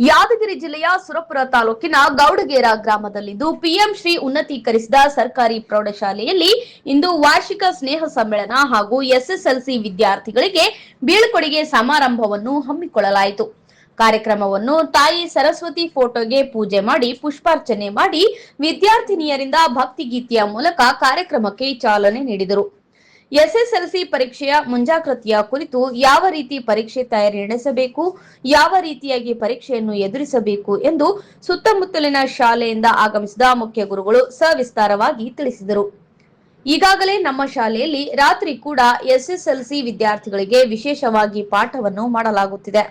ಯಾದಗಿರಿ ಜಿಲ್ಲೆಯ ಸುರಪುರ ತಾಲೂಕಿನ ಗೌಡಗೇರ ಗ್ರಾಮದಲ್ಲಿಂದು ಪಿಎಂ ಶ್ರೀ ಉನ್ನತೀಕರಿಸಿದ ಸರ್ಕಾರಿ ಪ್ರೌಢಶಾಲೆಯಲ್ಲಿ ಇಂದು ವಾರ್ಷಿಕ ಸ್ನೇಹ ಸಮ್ಮೇಳನ ಹಾಗೂ ಎಸ್ಎಸ್ಎಲ್ಸಿ ವಿದ್ಯಾರ್ಥಿಗಳಿಗೆ ಬೀಳ್ಕೊಡುಗೆ ಸಮಾರಂಭವನ್ನು ಹಮ್ಮಿಕೊಳ್ಳಲಾಯಿತು. ಕಾರ್ಯಕ್ರಮವನ್ನು ತಾಯಿ ಸರಸ್ವತಿ ಫೋಟೋಗೆ ಪೂಜೆ ಮಾಡಿ ಪುಷ್ಪಾರ್ಚನೆ ಮಾಡಿ ವಿದ್ಯಾರ್ಥಿನಿಯರಿಂದ ಭಕ್ತಿಗೀತೆಯ ಮೂಲಕ ಕಾರ್ಯಕ್ರಮಕ್ಕೆ ಚಾಲನೆ ನೀಡಿದರು. ಎಸ್ಎಸ್ಎಲ್ಸಿ ಪರೀಕ್ಷೆಯ ಮುಂಜಾಗ್ರತೆಯ ಕುರಿತು ಯಾವ ರೀತಿ ಪರೀಕ್ಷೆ ತಯಾರಿ ನಡೆಸಬೇಕು, ಯಾವ ರೀತಿಯಾಗಿ ಪರೀಕ್ಷೆಯನ್ನು ಎದುರಿಸಬೇಕು ಎಂದು ಸುತ್ತಮುತ್ತಲಿನ ಶಾಲೆಯಿಂದ ಆಗಮಿಸಿದ ಮುಖ್ಯ ಗುರುಗಳು ಸವಿಸ್ತಾರವಾಗಿ ತಿಳಿಸಿದರು. ಈಗಾಗಲೇ ನಮ್ಮ ಶಾಲೆಯಲ್ಲಿ ರಾತ್ರಿ ಕೂಡ ಎಸ್ಎಸ್ಎಲ್ಸಿ ವಿದ್ಯಾರ್ಥಿಗಳಿಗೆ ವಿಶೇಷವಾಗಿ ಪಾಠವನ್ನು ಮಾಡಲಾಗುತ್ತಿದೆ.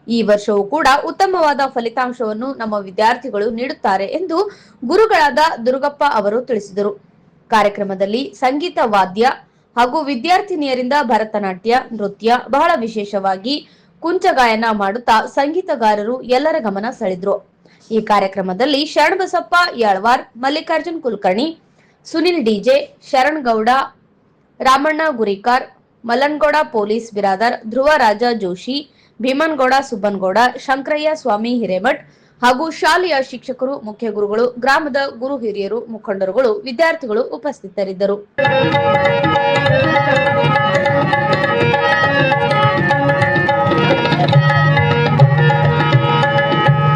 ಈ ವರ್ಷವೂ ಕೂಡ ಉತ್ತಮವಾದ ಫಲಿತಾಂಶವನ್ನು ನಮ್ಮ ವಿದ್ಯಾರ್ಥಿಗಳು ನೀಡುತ್ತಾರೆ ಎಂದು ಗುರುಗಳಾದ ದುರ್ಗಪ್ಪ ಅವರು ತಿಳಿಸಿದರು. ಕಾರ್ಯಕ್ರಮದಲ್ಲಿ ಸಂಗೀತ ವಾದ್ಯ ಹಾಗೂ ವಿದ್ಯಾರ್ಥಿನಿಯರಿಂದ ಭರತನಾಟ್ಯ, ನೃತ್ಯ, ಬಹಳ ವಿಶೇಷವಾಗಿ ಕುಂಚಗಾಯನ ಮಾಡುತ್ತಾ ಸಂಗೀತಗಾರರು ಎಲ್ಲರ ಗಮನ ಸೆಳೆದ್ರು. ಈ ಕಾರ್ಯಕ್ರಮದಲ್ಲಿ ಶರಣಬಸಪ್ಪ ಯಾಳ್ವಾರ್, ಮಲ್ಲಿಕಾರ್ಜುನ್ ಕುಲಕರ್ಣಿ, ಸುನಿಲ್ ಡಿಜೆ, ಶರಣ್ ಗೌಡ, ರಾಮಣ್ಣ ಗುರಿಕಾರ್, ಮಲ್ಲನಗೌಡ ಪೊಲೀಸ್ ಬಿರಾದರ್, ಧ್ರುವರಾಜ ಜೋಶಿ, ಭೀಮನಗೌಡ ಸುಬ್ಬನಗೌಡ, ಶಂಕರಯ್ಯ ಸ್ವಾಮಿ ಹಿರೇಮಠ್ ಹಾಗೂ ಶಾಲೆಯ ಶಿಕ್ಷಕರು, ಮುಖ್ಯ ಗುರುಗಳು, ಗ್ರಾಮದ ಗುರು ಹಿರಿಯರು, ಮುಖಂಡರುಗಳು, ವಿದ್ಯಾರ್ಥಿಗಳು ಉಪಸ್ಥಿತರಿದ್ದರು.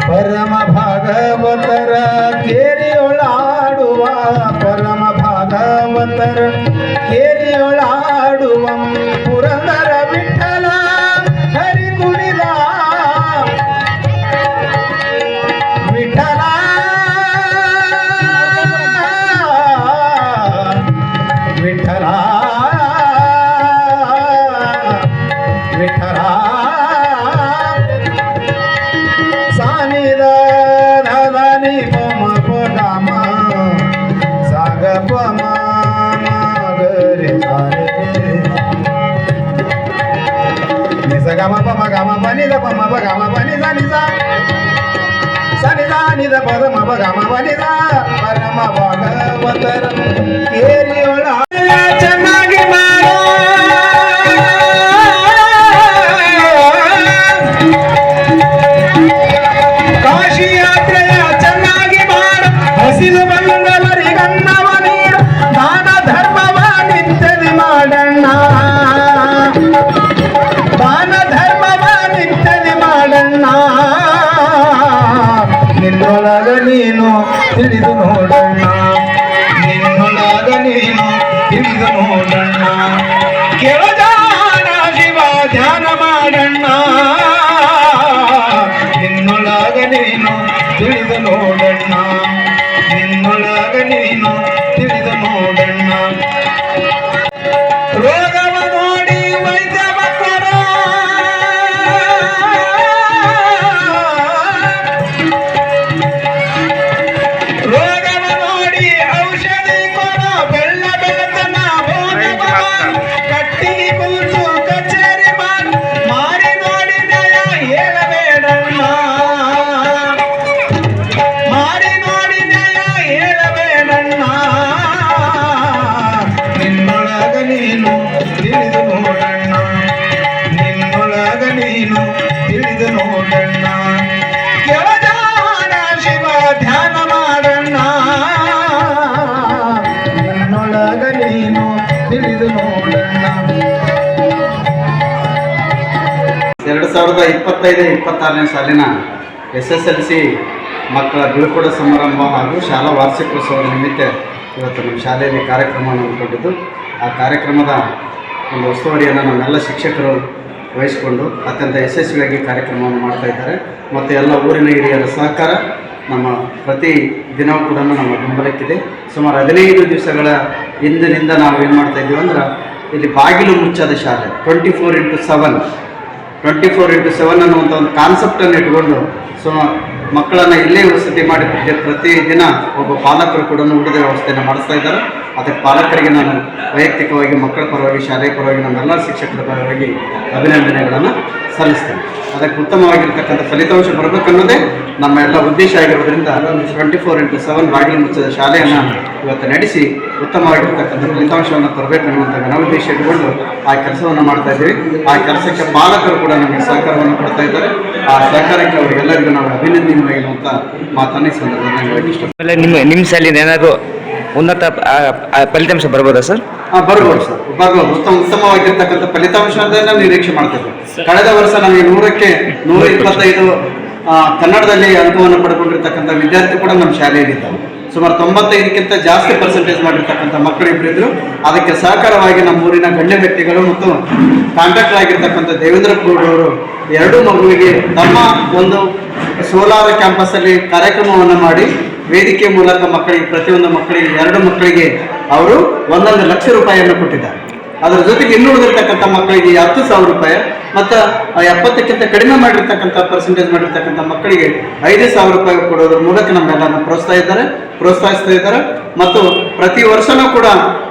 ಪರಮ ಭಾಗವತರ ಕೇರಿಯೊಳಾಡುವ ಪರಮ ಭಾಗವತರ ಕೇರಿಯೊಳಾಡುವ ಪುರಂದರ ವಿಠಲ ಹರಿ ಕುಣಿದ ವಿಠಲ ವಿಠಲ ವಿಠಲ ಸಾನಿದ ಧನಿ ಪಮ ಪಮ ಸಾಗ ಪಮ ಗರಿ ನಿಸ ಗಮ ಪಮ ಗಮ ಬನಿ ದ ಪಮ ಪ ಗಮ ಬನಿ ದ ನಿಸ ಸನಿ ದ ನಿ ದ ಪದ ಮ ಪ ಗಮ ಬನಿ ದ ಪರಮ ಭಾಗವತರ ಕೇರಿಯೊಳ ಚೆನ್ನಾಗಿ ಮಾಡೋ ಕಾಶಿ ಯಾತ್ರೆಯ ಚೆನ್ನಾಗಿ ಮಾಡ ಹಸಿದು ಬಂದವರಿಗನ್ನವ ನೀಡು ದಾನ ಧರ್ಮವ ನಿತ್ಯದಿ ಮಾಡಣ್ಣ ದಾನ ಧರ್ಮವ ನಿತ್ಯದಿ ಮಾಡಣ್ಣ ನಿನ್ನೊಳಗ ನೀನು ತಿಳಿದು ನೋಡಣ್ಣ ನಿನ್ನೊಳಗ ನೀನು ತಿಳಿದು ನೋಡಣ್ಣ ಕೇಳಜಾನ ಶಿವ ಧ್ಯಾನ ಮಾಡಣ್ಣ ನಿನ್ನೊಳಗ ನೀನು ತಿಳಿದು ನೋಡಣ್ಣ ನಿನ್ನೊಳಗ ನೀನು ತಿಳಿದು ನೋಡಣ್ಣ ರೋಗವ ನೋಡಿ ವೈದ್ಯವ ಕೊಡ ರೋಗವ ನೋಡಿ ಔಷಧಿ ಕೊಡ ಬೆಳ್ಳ ಬೆಳತನ ಕಟ್ಟಿಗೆ ಕೂತು ಕಚೇರಿ ಮಾರಿ ನೋಡಿ ನಯ ಹೇಳಬೇಡಣ್ಣ ಮಾರಿ ನೋಡಿ ನಯ ಹೇಳಬೇಡಣ್ಣ ನಿನ್ನೊಳಗ ನೀನು ತಿಳಿದು ನೋಡಣ್ಣ ನಿನ್ನೊಳಗ ನೀನು ತಿಳಿದು ನೋಡಣ್ಣ ಕೆಳಜಾನ ಶಿವ ಧ್ಯಾನ ಮಾಡಣ್ಣ ನಿನ್ನೊಳಗ ನೀನು ತಿಳಿದು ನೋಡಣ್ಣ. 2025-26ನೇ ಸಾಲಿನ ಎಸ್ಎಸ್ಎಲ್ಸಿ ಮಕ್ಕಳ ಬೀಳ್ಕೊಡ ಸಮಾರಂಭ ಹಾಗೂ ಶಾಲಾ ವಾರ್ಷಿಕೋತ್ಸವದ ನಿಮಿತ್ತ ಇವತ್ತು ನಮ್ಮ ಶಾಲೆಯಲ್ಲಿ ಕಾರ್ಯಕ್ರಮವನ್ನು ಹಮ್ಮಿಕೊಂಡಿದ್ದು, ಆ ಕಾರ್ಯಕ್ರಮದ ಒಂದು ಉಸ್ತುವಾರಿಯನ್ನು ನಮ್ಮೆಲ್ಲ ಶಿಕ್ಷಕರು ವಹಿಸಿಕೊಂಡು ಅತ್ಯಂತ ಯಶಸ್ವಿಯಾಗಿ ಕಾರ್ಯಕ್ರಮವನ್ನು ಮಾಡ್ತಾ ಇದ್ದಾರೆ. ಮತ್ತು ಎಲ್ಲ ಊರಿನ ಹಿರಿಯರ ಸಹಕಾರ ನಮ್ಮ ಪ್ರತಿ ದಿನವೂ ಕೂಡ ನಮ್ಮ ಬೆಂಬಲಕ್ಕಿದೆ. ಸುಮಾರು 15 ದಿವಸಗಳ ಹಿಂದಿನಿಂದ ನಾವು ಏನು ಮಾಡ್ತಾ ಇದ್ದೀವಿ ಅಂದ್ರೆ, ಇಲ್ಲಿ ಬಾಗಿಲು ಮುಚ್ಚದ ಶಾಲೆ 24x7 ಅನ್ನುವಂಥ ಒಂದು ಕಾನ್ಸೆಪ್ಟನ್ನು ಇಟ್ಕೊಂಡು ಮಕ್ಕಳನ್ನು ಇಲ್ಲೇ ವಸತಿ ಮಾಡಿ ಪ್ರತಿದಿನ ಒಬ್ಬ ಪಾಲಕರು ಕೂಡ ಊಟದ ವ್ಯವಸ್ಥೆಯನ್ನು ಮಾಡಿಸ್ತಾ ಇದ್ದಾರೆ. ಅದಕ್ಕೆ ಪಾಲಕರಿಗೆ ನಾನು ವೈಯಕ್ತಿಕವಾಗಿ ಮಕ್ಕಳ ಪರವಾಗಿ ಶಾಲೆಯ ಪರವಾಗಿ ನಮ್ಮೆಲ್ಲ ಶಿಕ್ಷಕರ ಪರವಾಗಿ ಅಭಿನಂದನೆಗಳನ್ನು ಸಲ್ಲಿಸ್ತೇನೆ. ಅದಕ್ಕೆ ಉತ್ತಮವಾಗಿರ್ತಕ್ಕಂಥ ಫಲಿತಾಂಶ ಬರಬೇಕನ್ನೋದೇ ನಮ್ಮ ಎಲ್ಲ ಉದ್ದೇಶ ಆಗಿರೋದ್ರಿಂದ 24x7 ಬಾಗಿಲು ಮುಚ್ಚದ ಶಾಲೆಯನ್ನು ಇವತ್ತು ನಡೆಸಿ ಉತ್ತಮವಾಗಿರ್ತಕ್ಕಂಥ ಫಲಿತಾಂಶವನ್ನು ತರಬೇಕನ್ನುವಂಥ ಘನೋದ್ದೇಶ ಇಟ್ಟುಕೊಂಡು ಆ ಕೆಲಸವನ್ನು ಮಾಡ್ತಾ ಇದ್ದೀವಿ. ಆ ಕೆಲಸಕ್ಕೆ ಪಾಲಕರು ಕೂಡ ನಮಗೆ ಸಹಕಾರವನ್ನು ಕೊಡ್ತಾ ಇದ್ದಾರೆ. ಆ ಸಹಕಾರಕ್ಕೆ ಅವರಿಗೆಲ್ಲರಿಗೂ ನಾವು ಅಭಿನಂದನೆಯಾಗಿರುವಂಥ ಮಾತನ್ನು ಈ ಸಂದರ್ಭದಲ್ಲಿ ಹೇಳಕ್ಕೆ ಇಷ್ಟಪಡ್ತೀನಿ. ನಿಮ್ಮ ಶಾಲೆಯಿಂದ ಏನಾದರೂ ಉನ್ನತ ಫಲಿತಾಂಶ ಬರ್ಬೋದಾ ಸರ್? ಬರ್ಬೋದು ಸರ್, ಬರ್ಬೋದು. ಉತ್ತಮವಾಗಿರ್ತಕ್ಕಂಥ ಫಲಿತಾಂಶದನ್ನ ನಿರೀಕ್ಷೆ ಮಾಡ್ತಿದ್ವಿ. ಕಳೆದ ವರ್ಷ ನಮಗೆ 100ಕ್ಕೆ 125 ಕನ್ನಡದಲ್ಲಿ ಅಂಕವನ್ನು ಪಡ್ಕೊಂಡಿರ್ತಕ್ಕಂಥ ವಿದ್ಯಾರ್ಥಿ ಕೂಡ ನಮ್ಮ ಶಾಲೆಯಲ್ಲಿದ್ದಾವೆ. ಸುಮಾರು 95ಕ್ಕಿಂತ ಜಾಸ್ತಿ ಪರ್ಸೆಂಟೇಜ್ ಮಾಡಿರ್ತಕ್ಕಂಥ ಮಕ್ಕಳು ಇಬ್ಬರಿದ್ರು. ಅದಕ್ಕೆ ಸಹಕಾರವಾಗಿ ನಮ್ಮ ಊರಿನ ಗಣ್ಯ ವ್ಯಕ್ತಿಗಳು ಮತ್ತು ಕಾಂಟ್ರಾಕ್ಟರ್ ಆಗಿರ್ತಕ್ಕಂಥ ದೇವೇಂದ್ರ ಗೌಡರು ಎರಡೂ ಮಗುವಿಗೆ ತಮ್ಮ ಒಂದು ಸೋಲಾರ್ ಕ್ಯಾಂಪಸ್ಸಲ್ಲಿ ಕಾರ್ಯಕ್ರಮವನ್ನು ಮಾಡಿ ವೇದಿಕೆ ಮೂಲಕ ಮಕ್ಕಳಿಗೆ ಪ್ರತಿಯೊಂದು ಮಕ್ಕಳಿಗೆ 2 ಮಕ್ಕಳಿಗೆ ಅವರು 1 ಲಕ್ಷ ರೂಪಾಯಿಯನ್ನು ಕೊಟ್ಟಿದ್ದಾರೆ. ಅದರ ಜೊತೆಗೆ ಇನ್ನೂ ಉಳಿದಿರ್ತಕ್ಕಂಥ ಮಕ್ಕಳಿಗೆ 10,000 ರೂಪಾಯಿ ಮತ್ತು 70ಕ್ಕಿಂತ ಕಡಿಮೆ ಮಾಡಿರ್ತಕ್ಕಂಥ ಪರ್ಸೆಂಟೇಜ್ ಮಾಡಿರ್ತಕ್ಕಂಥ ಮಕ್ಕಳಿಗೆ 5,000 ರೂಪಾಯಿ ಕೊಡೋದ್ರ ಮೂಲಕ ನಮ್ಮೆಲ್ಲರನ್ನು ಪ್ರೋತ್ಸಾಹಿಸ್ತಾ ಇದ್ದಾರೆ. ಮತ್ತು ಪ್ರತಿ ವರ್ಷನೂ ಕೂಡ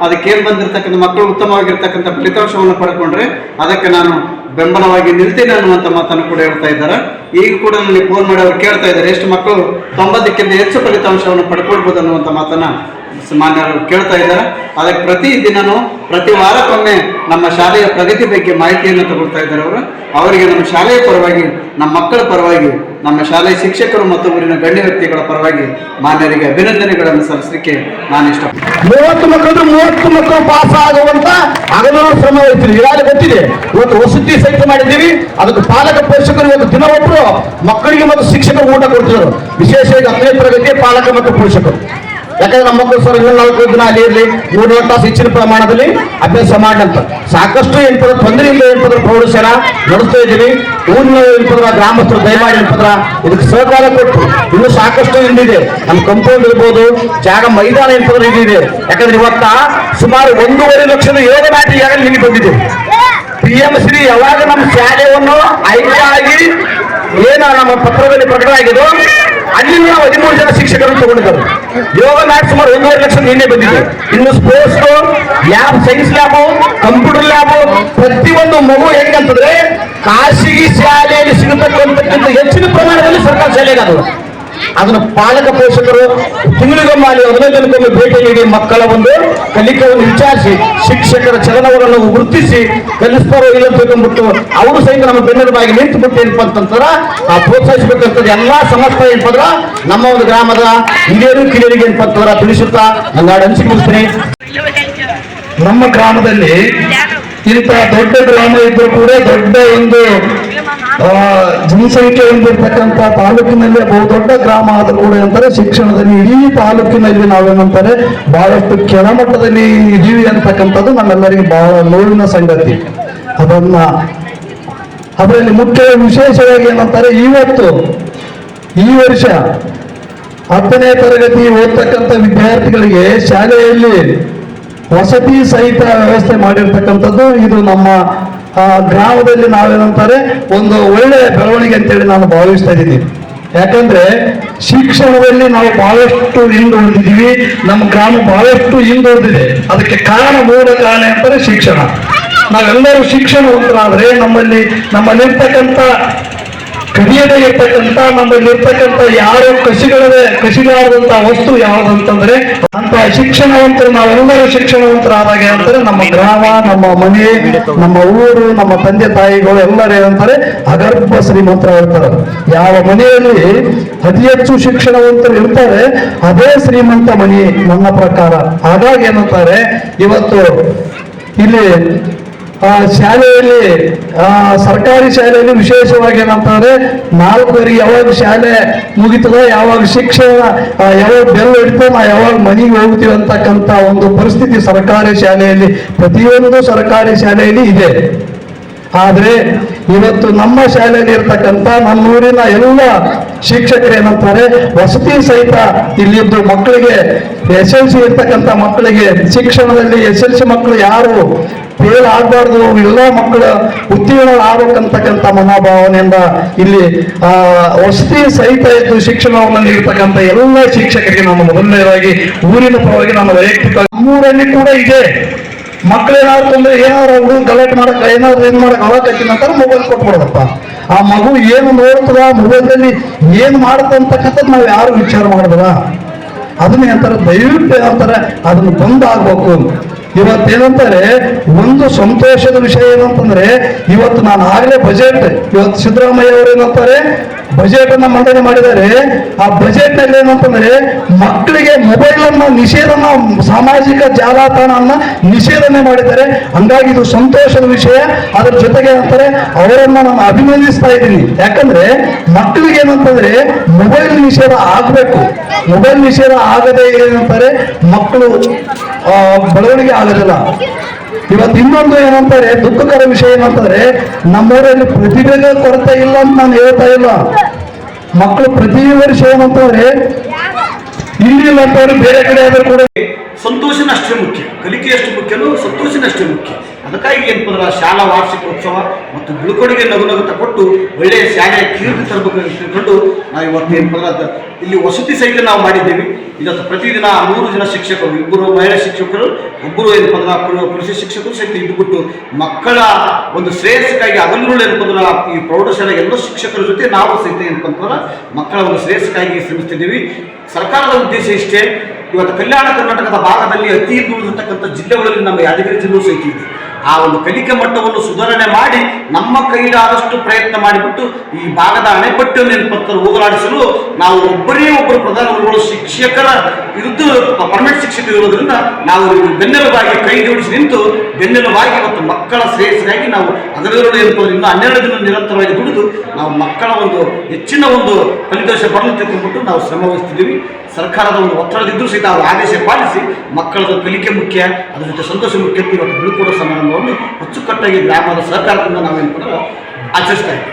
ಅದಕ್ಕೆ ಏನು ಬಂದಿರತಕ್ಕಂಥ ಮಕ್ಕಳು ಉತ್ತಮವಾಗಿರ್ತಕ್ಕಂಥ ಫಲಿತಾಂಶವನ್ನು ಪಡ್ಕೊಂಡ್ರೆ ಅದಕ್ಕೆ ನಾನು ಬೆಂಬಲವಾಗಿ ನಿಲ್ತೀನಿ ಅನ್ನುವಂಥ ಮಾತನ್ನು ಕೂಡ ಹೇಳ್ತಾ ಇದ್ದಾರೆ. ಈಗ ಕೂಡ ನನಗೆ ಫೋನ್ ಮಾಡಿ ಅವ್ರು ಕೇಳ್ತಾ ಇದ್ದಾರೆ ಎಷ್ಟು ಮಕ್ಕಳು 90ಕ್ಕಿಂತ ಹೆಚ್ಚು ಫಲಿತಾಂಶವನ್ನು ಪಡ್ಕೊಳ್ಬೋದು ಅನ್ನುವಂಥ ಮಾತನ್ನು ಮಾನ್ಯರು ಕೇಳ್ತಾ ಇದ್ದಾರೆ. ಅದಕ್ಕೆ ಪ್ರತಿ ದಿನನೂ ಪ್ರತಿ ವಾರಕ್ಕೊಮ್ಮೆ ನಮ್ಮ ಶಾಲೆಯ ಪ್ರಗತಿ ಬಗ್ಗೆ ಮಾಹಿತಿಯನ್ನು ತಗೊಳ್ತಾ ಇದ್ದಾರೆ ಅವರಿಗೆ ನಮ್ಮ ಶಾಲೆಯ ಪರವಾಗಿ ನಮ್ಮ ಮಕ್ಕಳ ಪರವಾಗಿ ನಮ್ಮ ಶಾಲೆಯ ಶಿಕ್ಷಕರು ಮತ್ತು ಊರಿನ ಗಣ್ಯ ವ್ಯಕ್ತಿಗಳ ಪರವಾಗಿ ಮಾನ್ಯರಿಗೆ ಅಭಿನಂದನೆಗಳನ್ನು ಸಲ್ಲಿಸಲಿಕ್ಕೆ ನಾನು ಇಷ್ಟಪಡ್ತೀನಿ. 30 ಮಕ್ಕಳು ಪಾಸ್ ಆಗುವಂತ ಹಗಲು ಶ್ರಮ ವಹಿಸ್ತೀವಿ. ಈಗಾಗಲೇ ಗೊತ್ತಿದೆ. ಇವತ್ತು ವಸತಿ ಸಹಿತ ಮಾಡಿದ್ದೀವಿ. ಅದಕ್ಕೆ ಪಾಲಕ ಪೋಷಕರು ಇವತ್ತು ದಿನ ಒಬ್ಬರು ಮಕ್ಕಳಿಗೆ ಮತ್ತು ಶಿಕ್ಷಕರು ಊಟ ಕೊಡ್ತಿದ್ರು. ವಿಶೇಷವಾಗಿ 10ನೇ ತರಗತಿ ಪಾಲಕ ಮತ್ತು ಪೋಷಕರು. ಯಾಕಂದ್ರೆ ನಮ್ಮ ಮಕ್ಕಳು ಸರ್ 4 ದಿನ ಅಲ್ಲಿ ಇರಲಿ 3 ತಾಸು ಹೆಚ್ಚಿನ ಪ್ರಮಾಣದಲ್ಲಿ ಅಭ್ಯಾಸ ಮಾಡಂತ ಸಾಕಷ್ಟು ಏನಪದ ತೊಂದರೆಯಿಂದ ಏನಪದ ಪ್ರೌಢಶಾಲಾ ನಡೆಸ್ತಾ ಇದ್ದೀವಿ. ಊರಿನ ಏನಪದ ಗ್ರಾಮಸ್ಥರು ದಯಮಾಡಿ ಏನಪದ ಇದಕ್ಕೆ ಸಹಕಾರ ಕೊಟ್ಟು ಇನ್ನು ಸಾಕಷ್ಟು ಇಲ್ಲಿದೆ. ನಮ್ಮ ಕಂಪೌಂಡ್ ಇರ್ಬೋದು, ಜಾಗ ಮೈದಾನ ಏನಪದ ಇದಿದೆ. ಯಾಕಂದ್ರೆ ಇವತ್ತ ಸುಮಾರು 1.5 ಲಕ್ಷದ ಯೋಗ ನಾಟಿ ಈಗಾಗಲೇ ಇಲ್ಲಿ ಬಂದಿದೆ. PM ಶ್ರೀ ಯಾವಾಗ ನಮ್ಮ ಶಾಲೆಯನ್ನು ಆಯ್ಕೆ ಆಗಿ ಏನು ನಮ್ಮ ಪತ್ರದಲ್ಲಿ ಪ್ರಕಟ ಆಗಿದ್ದು ಅಲ್ಲಿ 13 ಜನ ಶಿಕ್ಷಕರು ತಗೊಂಡಿದ್ದಾರೆ. ಯೋಗ ಮ್ಯಾಟ್ ಸುಮಾರು 1.5 ಲಕ್ಷ ನಿನ್ನೆ ಬಂದಿದೆ. ಇನ್ನು sports lab, science lab, computer lab ಪ್ರತಿಯೊಂದು ಮಗು ಹೆಂಗಂತಂದ್ರೆ ಖಾಸಗಿ ಶಾಲೆಯಲ್ಲಿ ಸಿಗತಕ್ಕಂತಕ್ಕಿಂತ ಹೆಚ್ಚಿನ ಪ್ರಮಾಣದಲ್ಲಿ ಸರ್ಕಾರಿ ಶಾಲೆಗೆ ಅದನ್ನು ಪಾಲಕ ಪೋಷಕರು ತಿಂಗಳಿಗೊಮ್ಮೆ 15 ದಿನಕ್ಕೊಮ್ಮೆ ಭೇಟಿ ನೀಡಿ ಮಕ್ಕಳ ಒಂದು ಕಲಿಕೆಯನ್ನು ವಿಚಾರಿಸಿ ಶಿಕ್ಷಕರ ಚಲನವನ್ನು ಗುರುತಿಸಿ ಕಲಿಸ್ತಾರೋ ಇಲ್ಲ ತಿಳ್ಕೊಂಡ್ಬಿಟ್ಟು ಅವರು ಸಹಿತ ನಮ್ಮ ಬೆನ್ನೆಲುಬಾಗಿ ನಿಂತುಬಿಟ್ಟು ಏನಪ್ಪ ಅಂತಂದ್ರೆ ಆ ಪ್ರೋತ್ಸಾಹಿಸಬೇಕಂತದ್ದು ಎಲ್ಲಾ ಸಮಸ್ತ ಏನಪ್ಪಂದ್ರ ನಮ್ಮ ಒಂದು ಗ್ರಾಮದ ಹಿರಿಯರು ಕಿರಿಯರಿಗೆ ಏನಪ್ಪಂತಂದ್ರ ತಿಳಿಸುತ್ತಾ ನನ್ನ ಹಂಚಿಕೆ ಮುಗಿಸ್ತೀನಿ. ನಮ್ಮ ಗ್ರಾಮದಲ್ಲಿ ಇಂಥ ದೊಡ್ಡ ಗ್ರಾಮ ಇದ್ರೂ ಕೂಡ ದೊಡ್ಡ ಒಂದು ಜನಸಂಖ್ಯೆ ಹೊಂದಿರತಕ್ಕಂಥ ತಾಲೂಕಿನಲ್ಲಿ ಬಹುದೊಡ್ಡ ಗ್ರಾಮ ಆದರೂ ಕೂಡ ಅಂತಾರೆ ಶಿಕ್ಷಣದಲ್ಲಿ ಇಡೀ ತಾಲೂಕಿನಲ್ಲಿ ನಾವೇನಂತಾರೆ ಬಹಳಷ್ಟು ಕೆಳಮಟ್ಟದಲ್ಲಿ ಇದೀವಿ ಅಂತಕ್ಕಂಥದ್ದು ನಮ್ಮೆಲ್ಲರಿಗೆ ಬಹಳ ನೋವಿನ ಸಂಗತಿ. ಅದರಲ್ಲಿ ಮುಖ್ಯ ವಿಶೇಷವಾಗಿ ಏನಂತಾರೆ ಇವತ್ತು ಈ ವರ್ಷ 10ನೇ ತರಗತಿ ಓದ್ತಕ್ಕಂಥ ವಿದ್ಯಾರ್ಥಿಗಳಿಗೆ ಶಾಲೆಯಲ್ಲಿ ವಸತಿ ಸಹಿತ ವ್ಯವಸ್ಥೆ ಮಾಡಿರ್ತಕ್ಕಂಥದ್ದು ಇದು ನಮ್ಮ ಗ್ರಾಮದಲ್ಲಿ ನಾವೇನಂತಾರೆ ಒಂದು ಒಳ್ಳೆಯ ಬೆಳವಣಿಗೆ ಅಂತೇಳಿ ನಾನು ಭಾವಿಸ್ತಾ ಇದ್ದೀನಿ. ಯಾಕಂದ್ರೆ ಶಿಕ್ಷಣದಲ್ಲಿ ನಾವು ಬಹಳಷ್ಟು ಹಿಂದುಳಿದಿದ್ದೀವಿ. ನಮ್ಮ ಗ್ರಾಮ ಬಹಳಷ್ಟು ಹಿಂದುಳಿದಿದೆ. ಅದಕ್ಕೆ ಮೂಲ ಕಾರಣ ಅಂತಾರೆ ಶಿಕ್ಷಣ. ನಾವೆಲ್ಲರೂ ಶಿಕ್ಷಣವಂತರಾದ್ರೆ ನಮ್ಮಲ್ಲಿರ್ತಕ್ಕಂಥ ಕಡಿಯದೇ ಇರ್ತಕ್ಕಂಥ ನಮ್ಮಲ್ಲಿರ್ತಕ್ಕಂಥ ಯಾರು ಕಸಿಗಾರದಂತ ವಸ್ತು ಯಾವುದಂತಂದ್ರೆ ಅಂತ ಶಿಕ್ಷಣವಂತರು ನಾವೆಲ್ಲರೂ ಶಿಕ್ಷಣವಂತರಾದಾಗ ಅಂತಾರೆ ನಮ್ಮ ಗ್ರಾಮ, ನಮ್ಮ ಮನೆ, ನಮ್ಮ ಊರು, ನಮ್ಮ ತಂದೆ ತಾಯಿಗಳು ಎಲ್ಲರೂ ಏನಂತಾರೆ ಅಗರ್ಭ ಶ್ರೀಮಂತರಾಗಿರ್ತಾರೆ. ಯಾವ ಮನೆಯಲ್ಲಿ ಅತಿ ಹೆಚ್ಚು ಶಿಕ್ಷಣವಂತರು ಇರ್ತಾರೆ ಅದೇ ಶ್ರೀಮಂತ ಮನೆ ನನ್ನ ಪ್ರಕಾರ. ಹಾಗಾಗಿ ಏನಂತಾರೆ ಇವತ್ತು ಇಲ್ಲಿ ಶಾಲೆಯಲ್ಲಿ ಸರ್ಕಾರಿ ಶಾಲೆಯಲ್ಲಿ ವಿಶೇಷವಾಗಿ ಏನಂತಾರೆ 4 ಯಾವಾಗ ಶಾಲೆ ಮುಗಿತದ, ಯಾವಾಗ ಶಿಕ್ಷಣ ಯಾವಾಗ ಬೆಲ್ಲ ಇಡ್ತೋ ನಾವು ಯಾವಾಗ ಮನೆಗೆ ಹೋಗ್ತೀವಿ ಅಂತಕ್ಕಂಥ ಒಂದು ಪರಿಸ್ಥಿತಿ ಸರ್ಕಾರಿ ಶಾಲೆಯಲ್ಲಿ ಪ್ರತಿಯೊಂದು ಸರ್ಕಾರಿ ಶಾಲೆಯಲ್ಲಿ ಇದೆ. ಆದ್ರೆ ಇವತ್ತು ನಮ್ಮ ಶಾಲೆಯಲ್ಲಿ ಇರ್ತಕ್ಕಂಥ ನಮ್ಮೂರಿನ ಎಲ್ಲ ಶಿಕ್ಷಕರು ಏನಂತಾರೆ ವಸತಿ ಸಹಿತ ಇಲ್ಲಿದ್ದು ಮಕ್ಕಳಿಗೆ SLC ಇರ್ತಕ್ಕಂಥ ಮಕ್ಕಳಿಗೆ ಶಿಕ್ಷಣದಲ್ಲಿ SLC ಮಕ್ಕಳು ಯಾರು ಫೇಲ್ ಆಗಬಾರ್ದು, ಎಲ್ಲ ಮಕ್ಕಳ ಉತ್ತೀರ್ಣರಾಗಬೇಕಂತಕ್ಕಂಥ ಮನೋಭಾವನೆಯಿಂದ ಇಲ್ಲಿ ವಸತಿ ಸಹಿತ ಇದ್ದು ಶಿಕ್ಷಣವನ್ನು ನೀಡತಕ್ಕಂಥ ಎಲ್ಲ ಶಿಕ್ಷಕರಿಗೆ ನಾನು ಮೊದಲನೇದಾಗಿ ಊರಿನ ಪರವಾಗಿ ನಾನು ವೈಯಕ್ತಿಕ ನಮ್ಮೂರಲ್ಲಿ ಕೂಡ ಇದೆ. ಮಕ್ಕಳೇನಾದ್ರು ತೊಂದರೆ ಏನಾದ್ರು ಹುಡುಗ ಗಲಾಟೆ ಮಾಡಕ್ಕೆ ಏನಾದ್ರು ಏನ್ ಮಾಡಕ್ಕೆ ಅವಕಾಶ ಅಂತಾರೆ ಮೊಬೈಲ್ ಕೊಟ್ಬಿಡೋದಪ್ಪ. ಆ ಮಗು ಏನು ನೋಡ್ತದ ಮೊಬೈಲ್ನಲ್ಲಿ ಏನು ಮಾಡುತ್ತೆ ಅಂತಕ್ಕಂಥದ್ದು ನಾವು ಯಾರು ವಿಚಾರ ಮಾಡಿದ್ರ. ಅದನ್ನ ಏನಂತಾರೆ, ದಯವಿಟ್ಟು ಏನಂತಾರೆ ಅದನ್ನು ಬಂದ್ ಆಗ್ಬೇಕು. ಇವತ್ತೇನಂತಾರೆ ಒಂದು ಸಂತೋಷದ ವಿಷಯ ಏನಂತಂದ್ರೆ, ಇವತ್ತು ನಾನು ಆಗಲೇ ಬಜೆಟ್ ಇವತ್ತು ಸಿದ್ದರಾಮಯ್ಯ ಅವರು ಏನಂತಾರೆ ಬಜೆಟ್ ಅನ್ನ ಮಂಡನೆ ಮಾಡಿದ್ದಾರೆ. ಆ ಬಜೆಟ್ ನಲ್ಲಿ ಏನಂತಂದ್ರೆ ಮಕ್ಕಳಿಗೆ ಮೊಬೈಲ್ ಅನ್ನ ನಿಷೇಧನ, ಸಾಮಾಜಿಕ ಜಾಲತಾಣವನ್ನ ನಿಷೇಧನೆ ಮಾಡಿದ್ದಾರೆ. ಹಂಗಾಗಿ ಇದು ಸಂತೋಷದ ವಿಷಯ. ಅದ್ರ ಜೊತೆಗೆ ಏನಂತಾರೆ ಅವರನ್ನ ನಾನು ಅಭಿನಂದಿಸ್ತಾ ಇದ್ದೀನಿ. ಯಾಕಂದ್ರೆ ಮಕ್ಕಳಿಗೆ ಏನಂತಂದ್ರೆ ಮೊಬೈಲ್ ನಿಷೇಧ ಆಗ್ಬೇಕು. ಮೊಬೈಲ್ ನಿಷೇಧ ಆಗದೆ ಏನಂತಾರೆ ಮಕ್ಕಳು ಬೆಳವಣಿಗೆ ಆಗೋದಿಲ್ಲ. ಇವತ್ತು ಇನ್ನೊಂದು ಏನಂತಾರೆ ದುಃಖಕರ ವಿಷಯ ಏನಂತಂದ್ರೆ ನಮ್ಮೂರಲ್ಲಿ ಪ್ರತಿಭೆಗೆ ಕೊರತೆ ಇಲ್ಲ ಅಂತ ನಾನು ಹೇಳ್ತಾ ಇಲ್ಲ. ಮಕ್ಕಳು ಪ್ರತಿ ವರ್ಷ ಏನಂತಂದ್ರೆ ಇಲ್ಲಿ ಅಂತವ್ರು ಬೇರೆ ಕಡೆ ಆದರೂ ಕೂಡ ಸಂತೋಷನ ಅಷ್ಟೇ ಮುಖ್ಯ, ಕಲಿಕೆ ಎಷ್ಟು ಮುಖ್ಯನೋ ಸಂತೋಷನ ಅಷ್ಟೇ ಮುಖ್ಯ. ಅದಕ್ಕಾಗಿ ಏನಂದ್ರೆ ಶಾಲಾ ವಾರ್ಷಿಕೋತ್ಸವ ಮತ್ತು ಬೀಳ್ಕೊಡುಗೆ ನಗುನಗುತ್ತ ಕೊಟ್ಟು ಒಳ್ಳೆಯ ಶಾಲೆಯ ಕೀರ್ತಿ ತರಬೇಕು ಅಂತ ತಿಳ್ಕೊಂಡು ನಾವು ಇವತ್ತು ಏನಂದ್ರೆ ಇಲ್ಲಿ ವಸತಿ ಸಹಿತ ನಾವು ಮಾಡಿದ್ದೇವೆ. ಇವತ್ತು ಪ್ರತಿದಿನ 3 ಜನ ಶಿಕ್ಷಕರು, 2 ಮಹಿಳಾ ಶಿಕ್ಷಕರು, 1 ಕೃಷಿ ಶಿಕ್ಷಕರು ಸಹಿತ ಇದ್ದುಬಿಟ್ಟು ಮಕ್ಕಳ ಒಂದು ಶ್ರೇಯಸ್ಸಿಗಾಗಿ ಹಗಲು ಏನಪ್ಪಂದ್ರೆ ಈ ಪ್ರೌಢಶಾಲೆ ಎಲ್ಲ ಶಿಕ್ಷಕರ ಜೊತೆ ನಾವು ಸಹಿತ ಏನಪ್ಪಂದ್ರೆ ಮಕ್ಕಳ ಒಂದು ಶ್ರೇಯಸ್ಸಿಗಾಗಿ ಶ್ರಮಿಸ್ತಿದ್ದೀವಿ. ಸರ್ಕಾರದ ಉದ್ದೇಶ ಇಷ್ಟೇ. ಇವತ್ತು ಕಲ್ಯಾಣ ಕರ್ನಾಟಕದ ಭಾಗದಲ್ಲಿ ಅತಿ ಹಿಂದುಳಿದಿರ್ತಕ್ಕಂಥ ಜಿಲ್ಲೆಗಳಲ್ಲಿ ನಮ್ಮ ಯಾದಗಿರಿ ಜಿಲ್ಲೆಯೂ ಸಹಿತ ಇದೆ. ಆ ಒಂದು ಕಲಿಕೆ ಮಟ್ಟವನ್ನು ಸುಧಾರಣೆ ಮಾಡಿ ನಮ್ಮ ಕೈಲಾದಷ್ಟು ಪ್ರಯತ್ನ ಮಾಡಿಬಿಟ್ಟು ಈ ಭಾಗದ ಅಣೆಪಟ್ಟನ್ನು ಏನಪ್ಪಂತಾರೆ ಹೋಗಲಾಡಿಸಲು ನಾವು ಒಬ್ಬರೇ ಒಬ್ಬರು ಪ್ರಧಾನಮಂತ್ರಿಗಳು ಶಿಕ್ಷಕರ ವಿರುದ್ಧ ಪರ್ಮನೆಂಟ್ ಶಿಕ್ಷಕರು ಇರೋದ್ರಿಂದ ನಾವು ಬೆನ್ನೆಲುಬಾಗಿ ಕೈ ಜೋಡಿಸಿ ನಿಂತು ಬೆನ್ನೆಲುಬಾಗಿ ಮತ್ತು ಮಕ್ಕಳ ಶ್ರೇಯಸ್ಸಿಗಾಗಿ ನಾವು ಅದರಲ್ಲೂ ಏನಪ್ಪಂದ್ರೆ ಇನ್ನು 12 ದಿನ ನಿರಂತರವಾಗಿ ದುಡಿದು ನಾವು ಮಕ್ಕಳ ಒಂದು ಹೆಚ್ಚಿನ ಒಂದು ಫಲಿತಾಂಶ ಬರಲು ತಿಳ್ಕೊಂಡ್ಬಿಟ್ಟು ನಾವು ಶ್ರಮ ವಹಿಸ್ತಿದ್ದೀವಿ. ಸರ್ಕಾರದ ಒಂದು ಒತ್ತಡದಿದ್ದರೂ ಸಹಿತ ಅವರು ಆದೇಶ ಪಾಲಿಸಿ ಮಕ್ಕಳ ಕಲಿಕೆ ಮುಖ್ಯ, ಅದರ ಜೊತೆ ಸಂತೋಷ ಮುಖ್ಯ. ಇವತ್ತು ಬೀಳ್ಕೊಡೋ ಸಮಾರಂಭವನ್ನು ಅಚ್ಚುಕಟ್ಟಾಗಿ ಗ್ರಾಮದ ಸಹಕಾರದಿಂದ ನಾವೇನು ಆಚರಿಸ್ತಾ ಇದ್ದೀವಿ.